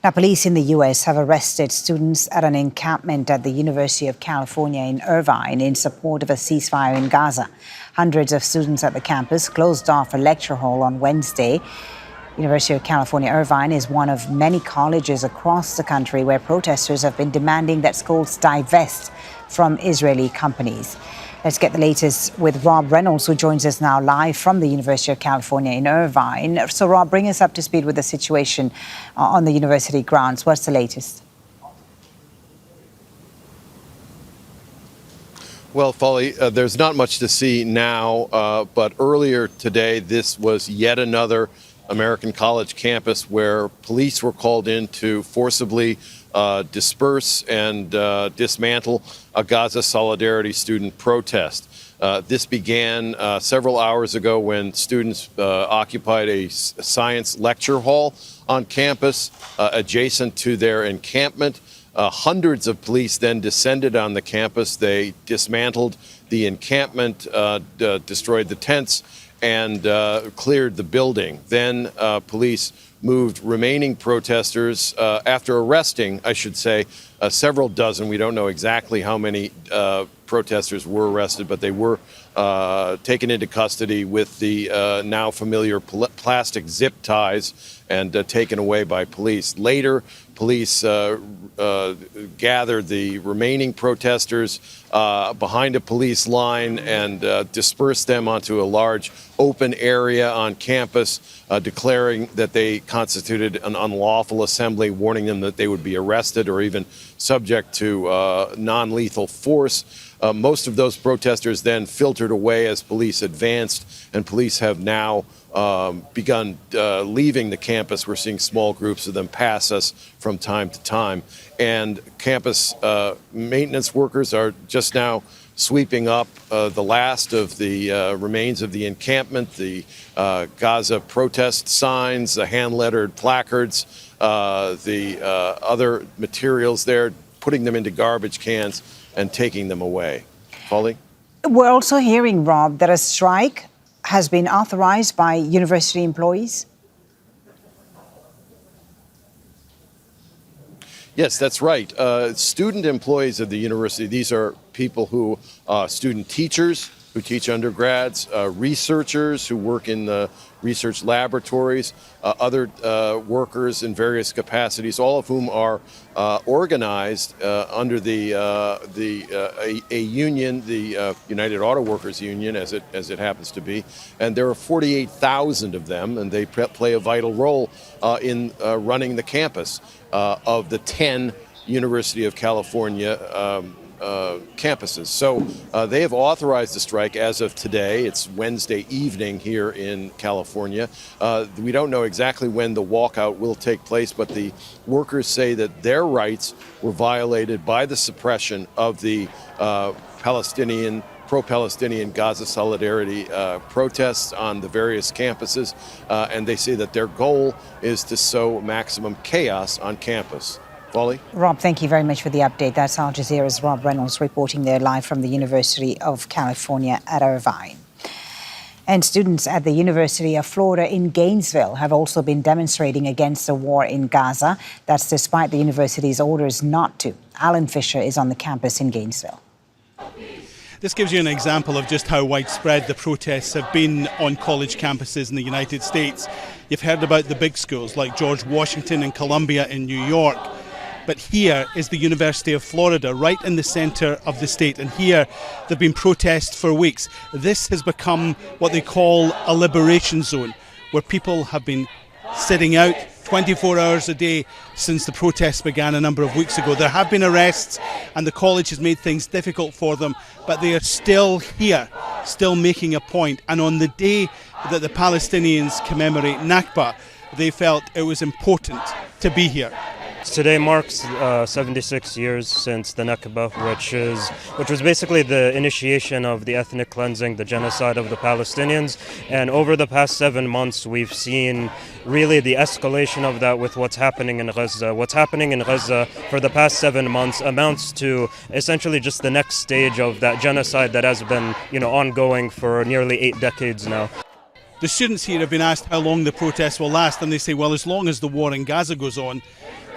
Now, police in the U.S. have arrested students at an encampment at the University of California in Irvine in support of a ceasefire in Gaza. Hundreds of students at the campus closed off a lecture hall on Wednesday. University of California, Irvine is one of many colleges across the country where protesters have been demanding that schools divest from Israeli companies. Let's get the latest with Rob Reynolds, who joins us now live from the University of California in Irvine. So, Rob, bring us up to speed with the situation on the university grounds. What's the latest? Well, Folly, there's not much to see now, but earlier today, this was yet another American college campus where police were called in to forcibly disperse and dismantle a Gaza Solidarity student protest. This began several hours ago when students occupied a science lecture hall on campus adjacent to their encampment. Hundreds of police then descended on the campus. They dismantled the encampment, destroyed the tents, and cleared the building. Then police moved remaining protesters after arresting, I should say, several dozen. We don't know exactly how many protesters were arrested, but they were taken into custody with the now familiar plastic zip ties and taken away by police. Later, police gathered the remaining protesters behind a police line and dispersed them onto a large open area on campus, declaring that they constituted an unlawful assembly, warning them that they would be arrested or even subject to non-lethal force. Most of those protesters then filtered away as police advanced, and police have now begun leaving the campus. We're seeing small groups of them pass us from time to time. And campus maintenance workers are just now sweeping up the last of the remains of the encampment, the Gaza protest signs, the hand-lettered placards, the other materials there, putting them into garbage cans and taking them away. Folly? We're also hearing, Rob, that a strike has been authorized by university employees. Yes, that's right. Student employees of the university, these are people who, student teachers who teach undergrads, researchers who work in the research laboratories, other workers in various capacities, all of whom are organized under a union, the United Auto Workers Union, as it happens to be, and there are 48,000 of them, and they play a vital role in running the campus of the 10 University of California campuses. So they have authorized the strike as of today. It's Wednesday evening here in California. We don't know exactly when the walkout will take place, but the workers say that their rights were violated by the suppression of the pro-Palestinian Gaza Solidarity protests on the various campuses, and they say that their goal is to sow maximum chaos on campus. Folly? Rob, thank you very much for the update. That's Al Jazeera's Rob Reynolds reporting there live from the University of California at Irvine. And students at the University of Florida in Gainesville have also been demonstrating against the war in Gaza. That's despite the university's orders not to. Alan Fisher is on the campus in Gainesville. This gives you an example of just how widespread the protests have been on college campuses in the United States. You've heard about the big schools like George Washington and Columbia in New York. But here is the University of Florida, right in the centre of the state. And here there have been protests for weeks. This has become what they call a liberation zone, where people have been sitting out 24 hours a day since the protests began a number of weeks ago. There have been arrests, and the college has made things difficult for them, but they are still here, still making a point. And on the day that the Palestinians commemorate Nakba, they felt it was important to be here. Today marks 76 years since the Nakba, which was basically the initiation of the ethnic cleansing, the genocide of the Palestinians. And over the past 7 months, we've seen really the escalation of that with what's happening in Gaza. What's happening in Gaza for the past 7 months amounts to essentially just the next stage of that genocide that has been, ongoing for nearly 8 decades now. The students here have been asked how long the protests will last, and they say, well, as long as the war in Gaza goes on.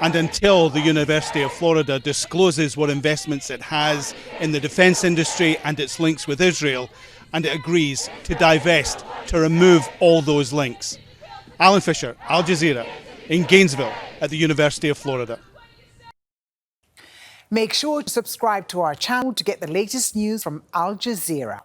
and until the University of Florida discloses what investments it has in the defence industry and its links with Israel, and it agrees to divest, to remove all those links. Alan Fisher, Al Jazeera, in Gainesville at the University of Florida. Make sure to subscribe to our channel to get the latest news from Al Jazeera.